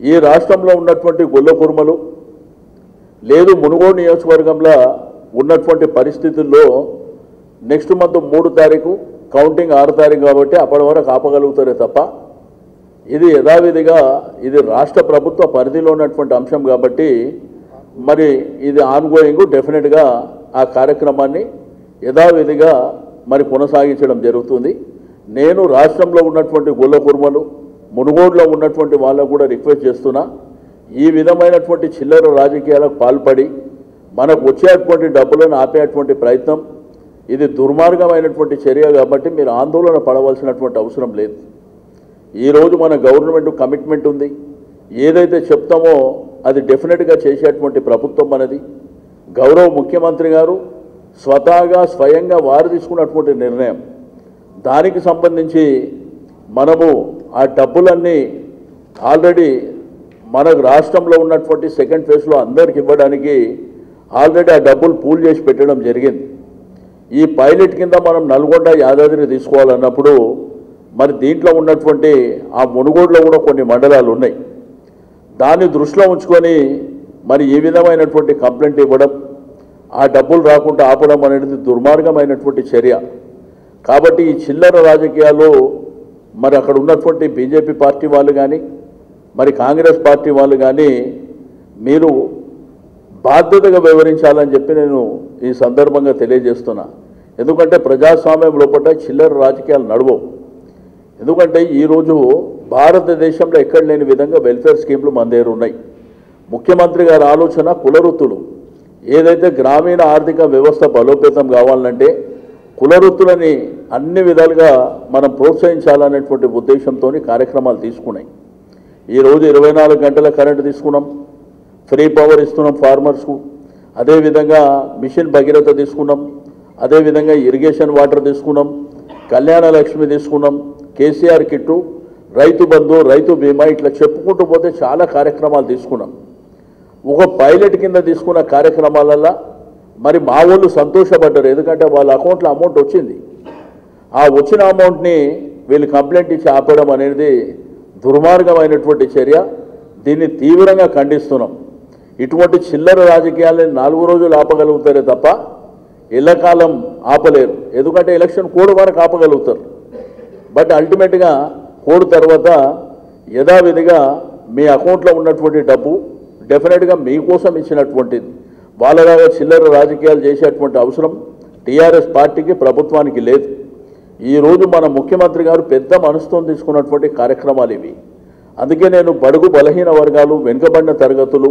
ఈ రాష్ట్రంలో ఉన్నటువంటి గొల్ల కుర్మలు లేదు మునుగోడు నియోజకవర్గంలో ఉన్నటువంటి పరిస్థితుల్లో నెక్స్ట్ మంత్ 3 తారీఖు కౌంటింగ్ 6 తారీఖు కాబట్టి అప్పటి వరకు ఆపగలుగుతారే తప్ప ఇది యథావిధిగా ఇది రాష్ట్ర ప్రభుత్వ పరిధిలో ఉన్నటువంటి అంశం కాబట్టి మరి ఇది ఆన్గోయింగ్ డెఫినెట్గా ఆ కార్యక్రమాన్ని యథావిధిగా మరి కొనసాగించడం జరుగుతుంది. నేను రాష్ట్రంలో ఉన్నటువంటి గొల్ల కుర్మలు మునుగోడులో ఉన్నటువంటి వాళ్ళకు కూడా రిక్వెస్ట్ చేస్తున్నా, ఈ విధమైనటువంటి చిల్లర రాజకీయాలకు పాల్పడి మనకు వచ్చేటువంటి డబ్బులను ఆపేటువంటి ప్రయత్నం ఇది దుర్మార్గమైనటువంటి చర్య కాబట్టి మీరు ఆందోళన పడవలసినటువంటి అవసరం లేదు. ఈరోజు మన గవర్నమెంట్ కమిట్మెంట్ ఉంది, ఏదైతే చెప్తామో అది డెఫినెట్గా చేసేటువంటి ప్రభుత్వం మనది. గౌరవ ముఖ్యమంత్రి గారు స్వయంగా వారు తీసుకున్నటువంటి నిర్ణయం, దానికి సంబంధించి మనము ఆ డబ్బులన్నీ ఆల్రెడీ మన రాష్ట్రంలో ఉన్నటువంటి సెకండ్ ఫేజ్లో అందరికి ఇవ్వడానికి ఆల్రెడీ ఆ డబ్బులు పూల్ చేసి పెట్టడం జరిగింది. ఈ పైలట్ కింద మనం నల్గొండ యాదాద్రి తీసుకోవాలన్నప్పుడు మరి దీంట్లో ఉన్నటువంటి ఆ మునుగోడులో కూడా కొన్ని మండలాలు ఉన్నాయి, దాన్ని దృష్టిలో ఉంచుకొని మరి ఈ విధమైనటువంటి కంప్లైంట్ ఇవ్వడం, ఆ డబ్బులు రాకుండా ఆపడం అనేది దుర్మార్గమైనటువంటి చర్య. కాబట్టి ఈ చిల్లర రాజకీయాలు మరి అక్కడ ఉన్నటువంటి బీజేపీ పార్టీ వాళ్ళు కానీ మరి కాంగ్రెస్ పార్టీ వాళ్ళు కానీ మీరు బాధ్యతగా వివరించాలని చెప్పి నేను ఈ సందర్భంగా తెలియజేస్తున్నా. ఎందుకంటే ప్రజాస్వామ్యం లోపల చిల్లర రాజకీయాలు నడవవు. ఎందుకంటే ఈరోజు భారతదేశంలో ఎక్కడ లేని విధంగా వెల్ఫేర్ స్కీమ్లు మన దగ్గర ఉన్నాయి. ముఖ్యమంత్రి గారి ఆలోచన కులవృత్తులు, ఏదైతే గ్రామీణ ఆర్థిక వ్యవస్థ బలోపేతం కావాలంటే కులవృత్తులని అన్ని విధాలుగా మనం ప్రోత్సహించాలనేటువంటి ఉద్దేశంతో కార్యక్రమాలు తీసుకున్నాయి. ఈరోజు 24 గంటల కరెంటు తీసుకున్నాం, ఫ్రీ పవర్ ఇస్తున్నాం ఫార్మర్స్కు, అదేవిధంగా మిషన్ భగీరథ తీసుకున్నాం, అదేవిధంగా ఇరిగేషన్ వాటర్ తీసుకున్నాం, కళ్యాణ లక్ష్మి తీసుకున్నాం, కేసీఆర్ కిట్టు, రైతు బంధు, రైతు బీమా, ఇట్లా చెప్పుకుంటూ పోతే చాలా కార్యక్రమాలు తీసుకున్నాం. ఒక పైలట్ కింద తీసుకున్న కార్యక్రమాలల్లో మరి మా వాళ్ళు సంతోషపడ్డారు, ఎందుకంటే వాళ్ళ అకౌంట్లో అమౌంట్ వచ్చింది. ఆ వచ్చిన అమౌంట్ని వీళ్ళు కంప్లైంట్ ఇచ్చి ఆపడం అనేది దుర్మార్గమైనటువంటి చర్య. దీన్ని తీవ్రంగా ఖండిస్తున్నాం. ఇటువంటి చిల్లర రాజకీయాలను 4 రోజులు ఆపగలుగుతారే తప్ప ఎల్లకాలం ఆపలేరు. ఎందుకంటే ఎలక్షన్ కోడ్ వరకు ఆపగలుగుతారు, బట్ అల్టిమేట్గా కోడ్ తర్వాత యథావిధిగా మీ అకౌంట్లో ఉన్నటువంటి డబ్బు డెఫినెట్గా మీకోసం ఇచ్చినటువంటిది. వాళ్ళలాగా చిల్లర రాజకీయాలు చేసేటువంటి అవసరం టీఆర్ఎస్ పార్టీకి ప్రభుత్వానికి లేదు. ఈరోజు మన ముఖ్యమంత్రి గారు పెద్ద మనసుతో తీసుకున్నటువంటి కార్యక్రమాలు ఇవి. అందుకే నేను బడుగు బలహీన వర్గాలు, వెనుకబడిన తరగతులు,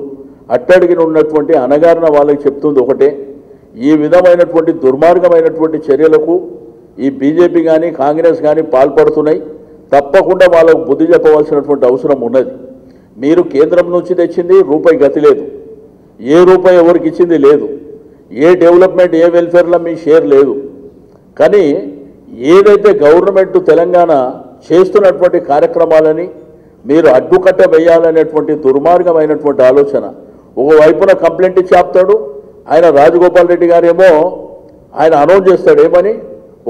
అట్టడిగిన ఉన్నటువంటి అనగారిన వాళ్ళకి చెప్తుంది ఒకటే, ఈ విధమైనటువంటి దుర్మార్గమైనటువంటి చర్యలకు ఈ బీజేపీ కానీ కాంగ్రెస్ కానీ పాల్పడుతున్నాయి. తప్పకుండా వాళ్ళకు బుద్ధి చెప్పవలసినటువంటి అవసరం ఉన్నది. మీరు కేంద్రం నుంచి తెచ్చింది రూపాయి గతి లేదు, ఏ రూపాయి ఎవరికి ఇచ్చింది లేదు, ఏ డెవలప్మెంట్ ఏ వెల్ఫేర్లో మీ షేర్ లేదు. కానీ ఏదైతే గవర్నమెంట్ తెలంగాణ చేస్తున్నటువంటి కార్యక్రమాలని మీరు అడ్డుకట్ట వేయాలనేటువంటి దుర్మార్గమైనటువంటి ఆలోచన. ఒకవైపున కంప్లైంట్ ఇచ్చి ఆపుతాడు ఆయన, రాజగోపాల్ రెడ్డి గారేమో ఆయన అనౌన్స్ చేస్తాడు ఏమని,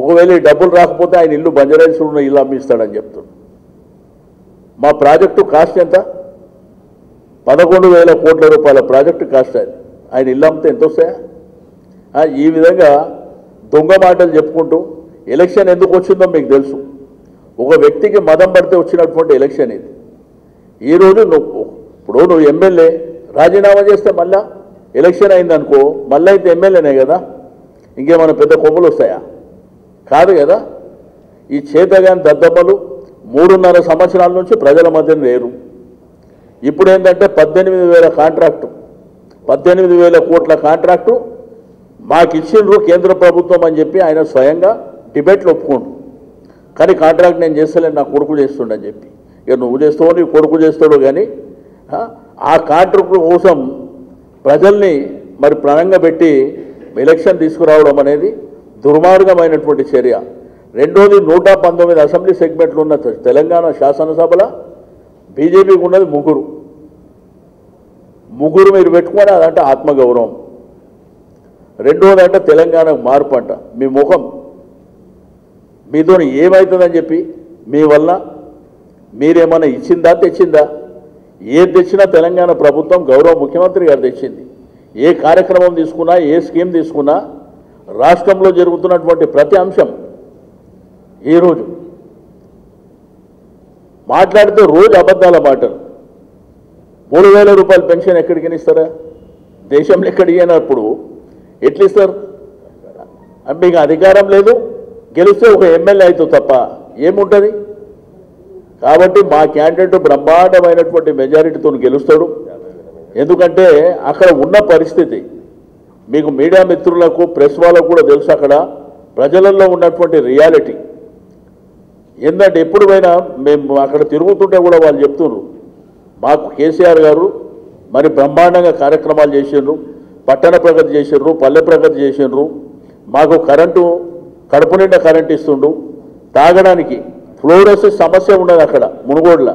ఒకవేళ ఈ డబ్బులు రాకపోతే ఆయన ఇల్లు బంజారాహిల్స్లో ఉన్న ఇల్లు అమ్మిస్తాడని చెప్తాడు. మా ప్రాజెక్టు కాస్ట్ ఎంత? 11,000 కోట్ల రూపాయల ప్రాజెక్టు కాస్ట్. అది ఆయన ఇల్లు అమ్మితే ఎంత వస్తాయా? ఈ విధంగా దొంగ మాటలు చెప్పుకుంటూ ఎలక్షన్ ఎందుకు వచ్చిందో మీకు తెలుసు. ఒక వ్యక్తికి మదం పడితే వచ్చినటువంటి ఎలక్షన్ ఇది. ఈరోజు నువ్వు ఎమ్మెల్యే రాజీనామా చేస్తే మళ్ళా ఎలక్షన్ అయిందనుకో, మళ్ళీ అయితే ఎమ్మెల్యేనే కదా, ఇంకేమైనా పెద్ద కొమ్ములు వస్తాయా? కాదు కదా. ఈ చేతగాని దద్దమ్మలు 3.5 సంవత్సరాల నుంచి ప్రజల మధ్య లేరు. ఇప్పుడు ఏంటంటే 18,000 కాంట్రాక్టు, 18,000 కోట్ల కాంట్రాక్టు మాకు ఇచ్చిండ్రు కేంద్ర ప్రభుత్వం అని చెప్పి ఆయన స్వయంగా డిబేట్లో ఒప్పుకోండు. కానీ కాంట్రాక్ట్ నేను చేస్తలేను, నా కొడుకు చేస్తుండని చెప్పి. ఇక నువ్వు చేస్తావు నీ కొడుకు చేస్తాడు, కానీ ఆ కాంట్రాక్ట్ కోసం ప్రజల్ని మరి ప్రాణంగా పెట్టి ఎలక్షన్ తీసుకురావడం అనేది దుర్మార్గమైనటువంటి చర్య. రెండోది 119 అసెంబ్లీ సెగ్మెంట్లు ఉన్న తెలంగాణ శాసనసభలో బీజేపీకి ఉన్నది ముగ్గురు మీరు పెట్టుకొని అదంటే ఆత్మగౌరవం. రెండోది అంటే తెలంగాణకు మార్పు అంట. మీ ముఖం మీతో ఏమవుతుందని చెప్పి మీ వల్ల మీరేమన్నా ఇచ్చిందా తెచ్చిందా? ఏది తెచ్చినా తెలంగాణ ప్రభుత్వం గౌరవ ముఖ్యమంత్రి గారు తెచ్చింది. ఏ కార్యక్రమం తీసుకున్నా, ఏ స్కీమ్ తీసుకున్నా రాష్ట్రంలో జరుగుతున్నటువంటి ప్రతి అంశం ఈరోజు మాట్లాడితే రోజు అబద్ధాల మాటలు. 3,000 రూపాయల పెన్షన్ ఎక్కడికి ఇస్తారా? దేశంలో ఎక్కడ ఇయ్యనప్పుడు ఎట్లా ఇస్తారు? మీకు అధికారం లేదు, గెలిస్తే ఒక ఎమ్మెల్యే అవుతుంది తప్ప ఏముంటుంది. కాబట్టి మా క్యాండిడేట్ బ్రహ్మాండమైనటువంటి మెజారిటీతో గెలుస్తాడు. ఎందుకంటే అక్కడ ఉన్న పరిస్థితి మీకు మీడియా మిత్రులకు, ప్రెస్ వాళ్ళకు కూడా తెలుసు. అక్కడ ప్రజలలో ఉన్నటువంటి రియాలిటీ ఏంటంటే ఎప్పుడు పోయినా మేము అక్కడ తిరుగుతుంటే కూడా వాళ్ళు చెప్తున్నారు, మాకు కేసీఆర్ గారు మరి బ్రహ్మాండంగా కార్యక్రమాలు చేసిండ్రు, పట్టణ ప్రగతి చేసిండ్రు, పల్లె ప్రగతి చేసిండ్రు, మాకు కరెంటు కడుపు నిండా కరెంటు ఇస్తుండు, తాగడానికి ఫ్లోరోసిస్ సమస్య ఉన్నది అక్కడ మునుగోడులో,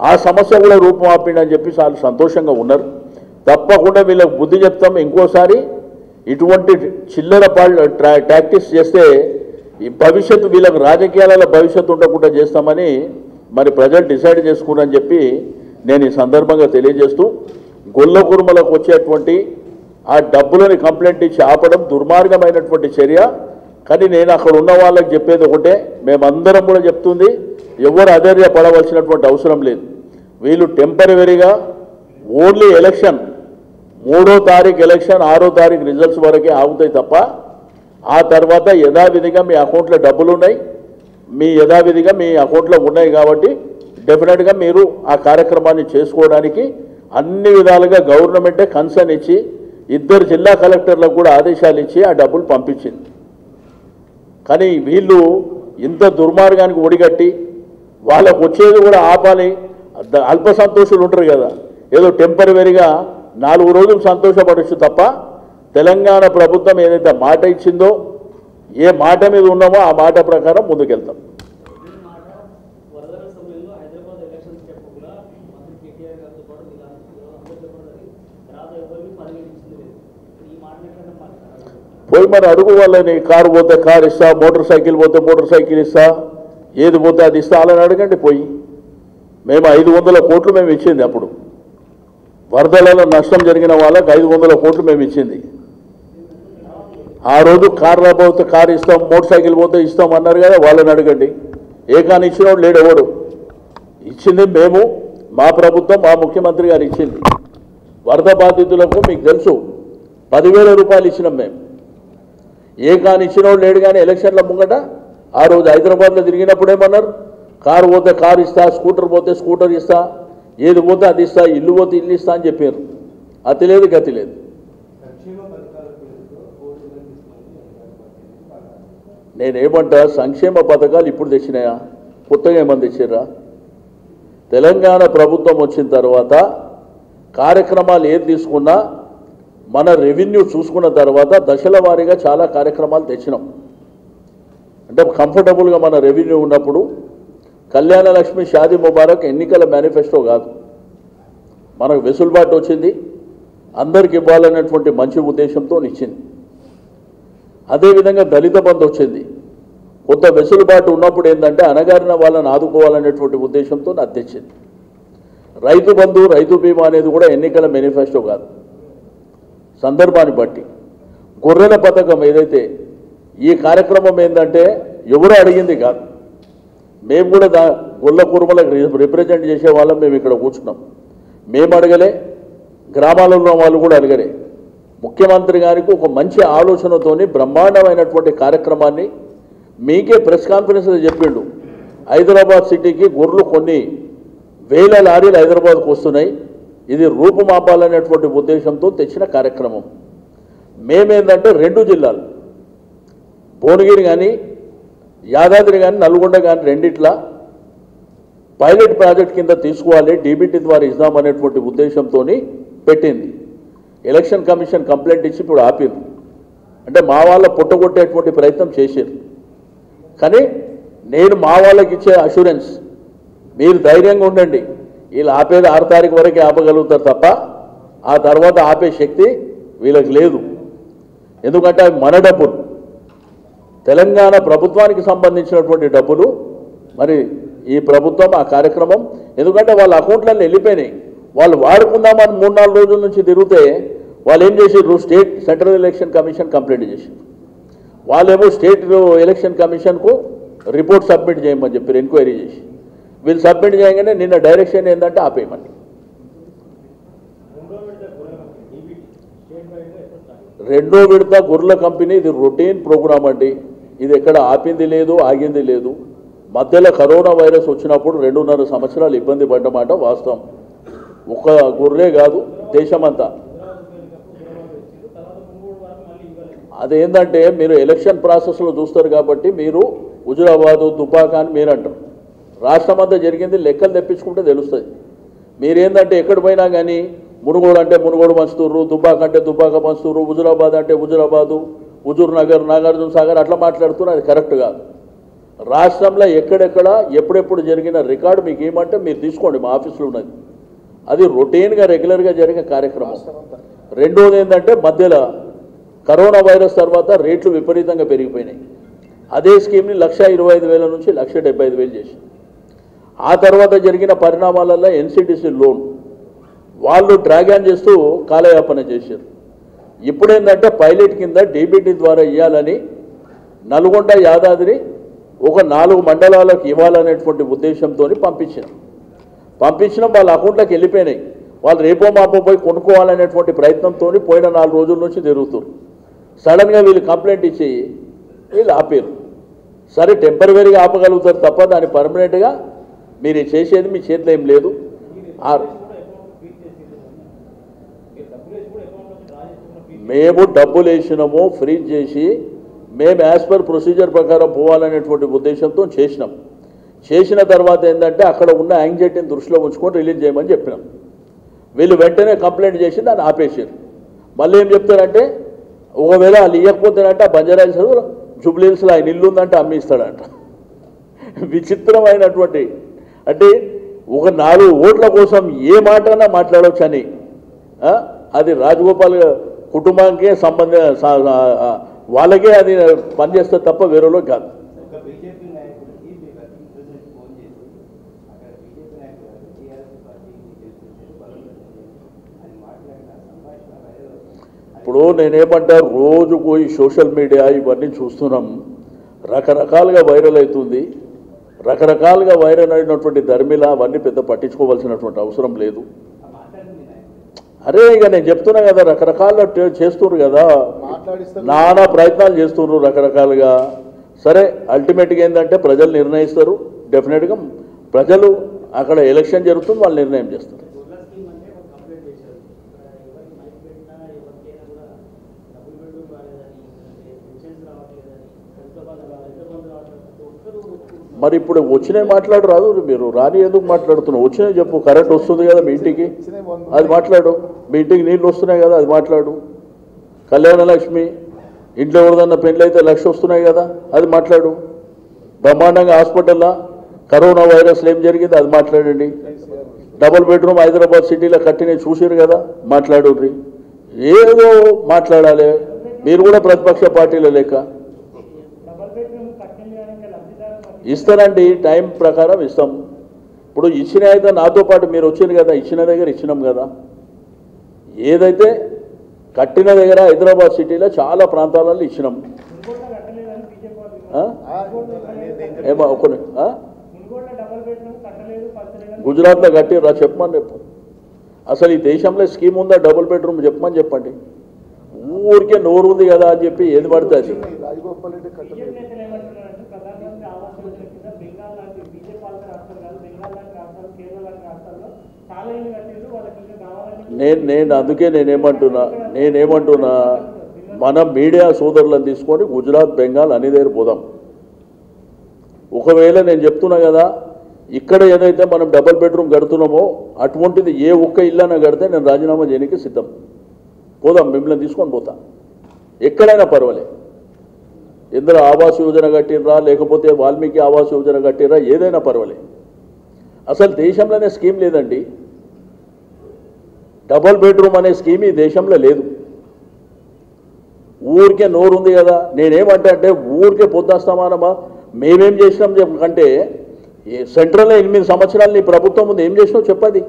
ఆ సమస్య కూడా రూపుమాపిండని చెప్పి చాలా సంతోషంగా ఉన్నారు. తప్పకుండా వీళ్ళకి బుద్ధి చెప్తాం. ఇంకోసారి ఇటువంటి చిల్లర టాక్టిక్స్ చేస్తే ఈ భవిష్యత్తు వీళ్ళకి రాజకీయాలలో భవిష్యత్తు ఉండకుండా చేస్తామని మరి ప్రజలు డిసైడ్ చేసుకున్నారని చెప్పి నేను ఈ సందర్భంగా తెలియజేస్తూ, గొల్ల కుర్మలకు వచ్చేటువంటి ఆ డబ్బులని కంప్లైంట్ ఇచ్చి ఆపడం దుర్మార్గమైనటువంటి చర్య. కానీ నేను అక్కడ ఉన్న వాళ్ళకి చెప్పేది ఒకటే, మేమందరం కూడా చెప్తుంది, ఎవరు అధైర్యపడవలసినటువంటి అవసరం లేదు. వీళ్ళు టెంపరవరీగా ఓన్లీ ఎలక్షన్ 3వ తారీఖు ఎలక్షన్ 6వ తారీఖు రిజల్ట్స్ వరకే ఆగుతాయి తప్ప ఆ తర్వాత యథావిధిగా మీ అకౌంట్లో డబ్బులు ఉన్నాయి, మీ యథావిధిగా మీ అకౌంట్లో ఉన్నాయి. కాబట్టి డెఫినెట్గా మీరు ఆ కార్యక్రమాన్ని చేసుకోవడానికి అన్ని విధాలుగా గవర్నమెంటే కన్సర్న్ ఇచ్చి 2 జిల్లా కలెక్టర్లకు కూడా ఆదేశాలు ఇచ్చి ఆ డబ్బులు పంపించింది. కానీ వీళ్ళు ఇంత దుర్మార్గానికి ఒడిగట్టి వాళ్ళకు వచ్చేది కూడా ఆపాలి. అల్ప సంతోషులు ఉంటారు కదా, ఏదో టెంపరవరీగా 4 రోజులు సంతోషపడచ్చు తప్ప తెలంగాణ ప్రభుత్వం ఏదైతే మాట ఇచ్చిందో, ఏ మాట మీద ఉన్నామో ఆ మాట ప్రకారం ముందుకెళ్తాం. పోయి మరి అడుగు వాళ్ళని, కారు పోతే కారు ఇస్తా, మోటార్ సైకిల్ పోతే మోటార్ సైకిల్ ఇస్తా, ఏది పోతే అది ఇస్తా, అలా అడగండి. పోయి మేము 500 కోట్లు మేము ఇచ్చింది. అప్పుడు వరదలలో నష్టం జరిగిన వాళ్ళకి 500 కోట్లు మేము ఇచ్చింది. ఆ రోజు కార్లో పోతే కారు ఇస్తాం, మోటార్ సైకిల్ పోతే ఇస్తాం అన్నారు కదా, వాళ్ళని అడగండి. ఏకాని ఇచ్చినోడు లేడు ఎవడు. ఇచ్చింది మేము, మా ప్రభుత్వం, మా ముఖ్యమంత్రి గారు ఇచ్చింది. వరద బాధితులకు మీకు తెలుసు 10,000 రూపాయలు ఇచ్చినాం మేము. ఏకాని ఇచ్చినోడు లేడు. కానీ ఎలక్షన్ల ముంగట ఆ రోజు హైదరాబాద్లో తిరిగినప్పుడు ఏమన్నారు, కారు పోతే కారు ఇస్తా, స్కూటర్ పోతే స్కూటర్ ఇస్తా, ఏది పోతే అది ఇస్తా, ఇల్లు పోతే ఇల్లు ఇస్తా అని చెప్పారు. అతి లేదు గతి లేదు. నేనేమంటా, సంక్షేమ పథకాలు ఇప్పుడు తెచ్చినాయా, కొత్తగా ఏమని తెచ్చారా? తెలంగాణ ప్రభుత్వం వచ్చిన తర్వాత కార్యక్రమాలు ఏది తీసుకున్నా మన రెవెన్యూ చూసుకున్న తర్వాత దశల వారీగా చాలా కార్యక్రమాలు తెచ్చినాం. అంటే కంఫర్టబుల్గా మన రెవెన్యూ ఉన్నప్పుడు కళ్యాణ లక్ష్మి, షాదీ ముబారక్ ఎన్నికల మేనిఫెస్టో కాదు, మనకు వెసులుబాటు వచ్చింది, అందరికి ఇవ్వాలనేటువంటి మంచి ఉద్దేశంతో ఇచ్చింది. అదేవిధంగా దళిత బంధు వచ్చింది. కొంత వెసులుబాటు ఉన్నప్పుడు ఏంటంటే అణగారిన వాళ్ళని ఆదుకోవాలనేటువంటి ఉద్దేశంతో అది తెచ్చింది. రైతు బంధు, రైతు బీమా అనేది కూడా ఎన్నికల మేనిఫెస్టో కాదు, సందర్భాన్ని బట్టి. గొర్రెల పథకం ఏదైతే, ఈ కార్యక్రమం ఏంటంటే ఎవరు అడిగింది కాదు, మేము కూడా గొల్ల కుర్మలకు రిప్రజెంట్ చేసే వాళ్ళం. మేము ఇక్కడ కూర్చున్నాం, మేము అడగలే, గ్రామాలలో ఉన్న వాళ్ళు కూడా అడగలే. ముఖ్యమంత్రి గారికి ఒక మంచి ఆలోచనతోని బ్రహ్మాండమైనటువంటి కార్యక్రమాన్ని మీకే ప్రెస్ కాన్ఫరెన్స్లో చెప్పిండు. హైదరాబాద్ సిటీకి గొర్రెలు కొన్ని వేల లారీలు హైదరాబాద్కు వస్తున్నాయి, ఇది రూపుమాపాలనేటువంటి ఉద్దేశంతో తెచ్చిన కార్యక్రమం. మేమేందంటే 2 జిల్లాలు, భువనగిరి కానీ యాదాద్రి కానీ నల్గొండ కానీ రెండిట్లా పైలట్ ప్రాజెక్ట్ కింద తీసుకోవాలి, డీబీటీ ద్వారా ఇద్దామనేటువంటి ఉద్దేశంతో పెట్టింది. ఎలక్షన్ కమిషన్ కంప్లైంట్ ఇచ్చి ఇప్పుడు ఆపింది. అంటే మా వాళ్ళ పుట్టగొట్టేటువంటి ప్రయత్నం చేశారు. కానీ నేను మా వాళ్ళకి ఇచ్చే అష్యూరెన్స్, మీరు ధైర్యంగా ఉండండి, వీళ్ళు ఆపేది 6 తారీఖు వరకే ఆపగలుగుతారు తప్ప ఆ తర్వాత ఆపే శక్తి వీళ్ళకి లేదు. ఎందుకంటే అవి మన డబ్బులు, తెలంగాణ ప్రభుత్వానికి సంబంధించినటువంటి డబ్బులు. మరి ఈ ప్రభుత్వం ఆ కార్యక్రమం. ఎందుకంటే వాళ్ళ అకౌంట్లలో వెళ్ళిపోయినాయి. వాళ్ళు వాడుకుందామని 3-4 రోజుల నుంచి తిరిగితే వాళ్ళు ఏం చేసారు, state central election commission complaint చేశారు. వాళ్ళేమో స్టేట్ ఎలక్షన్ కమిషన్కు రిపోర్ట్ సబ్మిట్ చేయమని చెప్పారు, ఎంక్వైరీ చేసి. వీళ్ళు సబ్మిట్ చేయగానే నిన్న డైరెక్షన్ ఏంటంటే ఆపేయమని. రెండో విడత గొర్రెల కంపెనీ ఇది రొటీన్ ప్రోగ్రామ్ అండి. ఇది ఎక్కడ ఆపింది లేదు, ఆగింది లేదు. మధ్యలో కరోనా వైరస్ వచ్చినప్పుడు 2.5 సంవత్సరాలు ఇబ్బంది పడ్డమాట వాస్తవం. ఒక గొర్రె కాదు, దేశమంతా. అదేంటంటే మీరు ఎలక్షన్ ప్రాసెస్లో చూస్తారు కాబట్టి మీరు హుజురాబాదు దుబ్బాక అని మీరు అంటారు. రాష్ట్రం అంతా జరిగింది లెక్కలు తెప్పించుకుంటే తెలుస్తుంది. మీరేందంటే ఎక్కడ పోయినా కానీ మునుగోడు అంటే మునుగోడు పంచుతుర్రు, దుబ్బాక అంటే దుబ్బాక పంచుతుర్రు, హుజురాబాద్ అంటే హుజురాబాదు, హుజూర్ నగర్, నాగార్జున సాగర్ అట్లా మాట్లాడుతున్నారు. అది కరెక్ట్ కాదు. రాష్ట్రంలో ఎక్కడెక్కడ ఎప్పుడెప్పుడు జరిగిన రికార్డు మీకు ఏమంటే మీరు తీసుకోండి, మా ఆఫీసులో ఉన్నది. అది రొటీన్గా రెగ్యులర్గా జరిగే కార్యక్రమం. రెండోది ఏంటంటే మధ్యలో కరోనా వైరస్ తర్వాత రేట్లు విపరీతంగా పెరిగిపోయినాయి. అదే స్కీమ్ని 1,25,000 నుంచి 1,75,000 చేసి, ఆ తర్వాత జరిగిన పరిణామాలలో ఎన్సిటిసి లోన్ వాళ్ళు డ్రాగాన్ చేస్తూ కాలయాపన చేశారు. ఇప్పుడేంటంటే పైలట్ కింద డీబీటీ ద్వారా ఇవ్వాలని నల్గొండ, యాదాద్రి ఒక 4 మండలాలకు ఇవ్వాలనేటువంటి ఉద్దేశంతో పంపించడం వాళ్ళ అకౌంట్లోకి వెళ్ళిపోయినాయి. వాళ్ళు రేపో మాపో పోయి కొనుక్కోవాలనేటువంటి ప్రయత్నంతో పోయిన 4 రోజుల నుంచి తిరుగుతారు. సడన్గా వీళ్ళు కంప్లైంట్ ఇచ్చి వీళ్ళు ఆపారు. సరే టెంపరీగా ఆపగలుగుతారు తప్ప దాన్ని పర్మనెంట్గా మీరు చేసేది మీ చేతిలో ఏం లేదు. మేము డబ్బులు వేసినాము, ఫ్రీజ్ చేసి మేము యాజ్ పర్ ప్రొసీజర్ ప్రకారం పోవాలనేటువంటి ఉద్దేశంతో చేసినాం. చేసిన తర్వాత ఏంటంటే అక్కడ ఉన్న యాంగ్జైటీని దృష్టిలో ఉంచుకొని రిలీజ్ చేయమని చెప్పినాం. వీళ్ళు వెంటనే కంప్లైంట్ చేసి దాన్ని ఆపేసారు. మళ్ళీ ఏం చెప్తారంటే ఒకవేళ వాళ్ళు ఇవ్వకపోతేనంటే ఆ బంజారాహిల్స్ జూబ్లీహిల్స్లో ఆయన ఇల్లు ఉందంటే అమ్మిస్తాడంట. విచిత్రమైనటువంటి, అంటే ఒక 4 ఓట్ల కోసం ఏ మాటన్నా మాట్లాడవచ్చు అని. అది రాజగోపాల్ కుటుంబానికే వాళ్ళకే అది పనిచేస్తే తప్ప వేరేలో కాదు. ఇప్పుడు నేనేమంటా, రోజుకు ఈ సోషల్ మీడియా ఇవన్నీ చూస్తున్నాం, రకరకాలుగా వైరల్ అవుతుంది. రకరకాలుగా వైరల్ అయినటువంటి ధర్మిల అవన్నీ పెద్ద పట్టించుకోవాల్సినటువంటి అవసరం లేదు. అరే ఇక నేను చెప్తున్నా కదా, రకరకాల చేస్తున్నారు కదా, నానా ప్రయత్నాలు చేస్తున్నారు రకరకాలుగా. సరే అల్టిమేట్గా ఏంటంటే ప్రజలు నిర్ణయిస్తారు. డెఫినెట్గా ప్రజలు అక్కడ ఎలక్షన్ జరుగుతుంది, వాళ్ళు నిర్ణయం చేస్తారు. మరి ఇప్పుడు వచ్చినాయి మాట్లాడు రాదు, మీరు రాని ఎందుకు మాట్లాడుతున్నావు? వచ్చినాయి చెప్పు, కరెంట్ వస్తుంది కదా మీ ఇంటికి, అది మాట్లాడు. మీ ఇంటికి నీళ్ళు వస్తున్నాయి కదా, అది మాట్లాడు. కళ్యాణ లక్ష్మి, ఇంట్లో ఎవరిదన్నా పెళ్ళి అయితే 1,00,000 వస్తున్నాయి కదా, అది మాట్లాడు. బ్రహ్మాండంగా హాస్పిటల్లో కరోనా వైరస్లో ఏం జరిగింది అది మాట్లాడండి. డబుల్ బెడ్రూమ్ హైదరాబాద్ సిటీలో కట్టినవి చూసారు కదా, మాట్లాడుర్రి. ఏదో మాట్లాడాలి. మీరు కూడా ప్రతిపక్ష పార్టీల లెక్క ఇస్తారండి, టైం ప్రకారం ఇస్తాం. ఇప్పుడు ఇచ్చిన అయితే నాతో పాటు మీరు వచ్చింది కదా, ఇచ్చిన దగ్గర ఇచ్చినాం కదా. ఏదైతే కట్టిన దగ్గర హైదరాబాద్ సిటీలో చాలా ప్రాంతాలలో ఇచ్చినాం. ఏమో ఒకటి గుజరాత్లో కట్టిరా చెప్పమని చెప్పు. అసలు ఈ దేశంలో స్కీమ్ ఉందా డబుల్ బెడ్రూమ్ చెప్పమని చెప్పండి. ఊరికే నోరు ఉంది కదా అని చెప్పి ఏది పడుతుంది. అందుకే నేనేమంటున్నా మనం మీడియా సోదరులను తీసుకొని గుజరాత్, బెంగాల్ అన్ని దగ్గర పోదాం. ఒకవేళ నేను చెప్తున్నా కదా, ఇక్కడ ఏదైతే మనం డబుల్ బెడ్రూమ్ కడుతున్నామో అటువంటిది ఏ ఒక్క ఇల్లైనా కడితే నేను రాజీనామా చేయడానికి సిద్ధం. పోదాం, మిమ్మల్ని తీసుకొని పోతా. ఎక్కడైనా పర్వాలేదు. ఇందులో ఆవాస్ యోజన కట్టినరా, లేకపోతే వాల్మీకి ఆవాస్ యోజన కట్టినరా, ఏదైనా పర్వాలేదు. అసలు దేశంలోనే స్కీమ్ లేదండి. డబుల్ బెడ్రూమ్ అనే స్కీమ్ ఈ దేశంలో లేదు. ఊరికే నోరు ఉంది కదా. నేనేమంటా అంటే ఊరికే పొద్దుస్తామానమా మేమేం చేసినాం కంటే సెంట్రల్లో 8 సంవత్సరాలు నీ ప్రభుత్వం ముందు ఏం చేసినావు చెప్పది.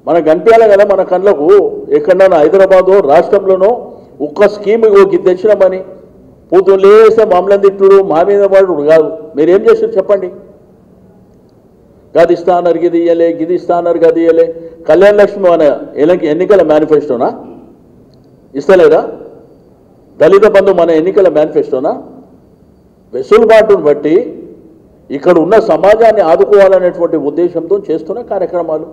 మనకు కనిపించాలి కదా మన కళ్ళకు. ఎక్కడన్నా హైదరాబాదో రాష్ట్రంలోనో ఒక్క స్కీమ్ తెచ్చినామని పూతులు లేస్తే మామూలు తిట్టుడు మా మీద వాడు కాదు. మీరేం చేసారు చెప్పండి. గది ఇస్తా అన్నారు, గిది ఇయ్యలే, గిది ఇస్తా అన్నారు, గది ఇయ్యలే. కళ్యాణ లక్ష్మి మన ఎన్నికల మేనిఫెస్టోనా? ఇస్తలేదా? దళిత బంధు మన ఎన్నికల మేనిఫెస్టోనా? వెసులుబాటును బట్టి ఇక్కడ ఉన్న సమాజాన్ని ఆదుకోవాలనేటువంటి ఉద్దేశంతో చేస్తున్న కార్యక్రమాలు.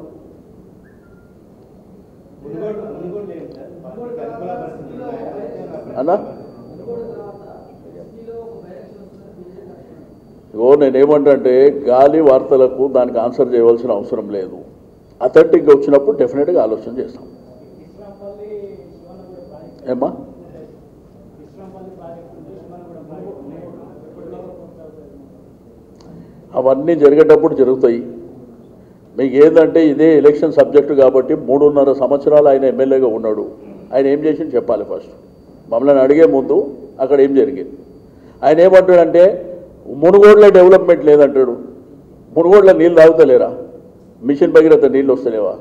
అన్నా నేనేమంటే గాలి వార్తలకు దానికి ఆన్సర్ చేయవలసిన అవసరం లేదు. అథెంటిక్గా వచ్చినప్పుడు డెఫినెట్గా ఆలోచన చేస్తాం. ఏమ్మా అవన్నీ జరిగేటప్పుడు జరుగుతాయి. మీకు ఏంటంటే ఇదే ఎలక్షన్ సబ్జెక్టు కాబట్టి 3.5 సంవత్సరాలు ఆయన ఎమ్మెల్యేగా ఉన్నాడు. ఆయన ఏం చేసింది చెప్పాలి ఫస్ట్. మమ్మల్ని అడిగే ముందు అక్కడ ఏం జరిగింది. ఆయన ఏమంటాడంటే మునుగోడులో డెవలప్మెంట్ లేదంటాడు. మునుగోడులో నీళ్ళు తాగుతలేరా? మిషన్ భగీరథ నీళ్ళు వస్తలేవా?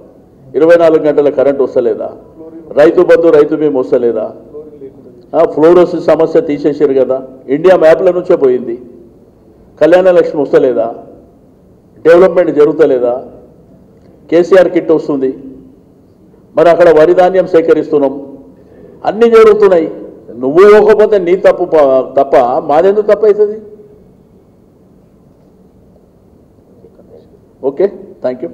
24 గంటల కరెంట్ వస్తలేదా? రైతు బంధు రైతు బీమా వస్తలేదా? ఫ్లోరోసిస్ సమస్య తీసేసారు కదా, ఇండియా మ్యాప్ల నుంచే పోయింది. కళ్యాణ లక్ష్మి వస్తలేదా? డెవలప్మెంట్ జరుగుతలేదా? కేసీఆర్ కిట్ వస్తుంది, మరి అక్కడ వరి ధాన్యం సేకరిస్తున్నాం, అన్నీ జరుగుతున్నాయి. నువ్వు ఇవ్వకపోతే నీ తప్ప మాదెందుకు తప్పు అవుతుంది? Okay, thank you.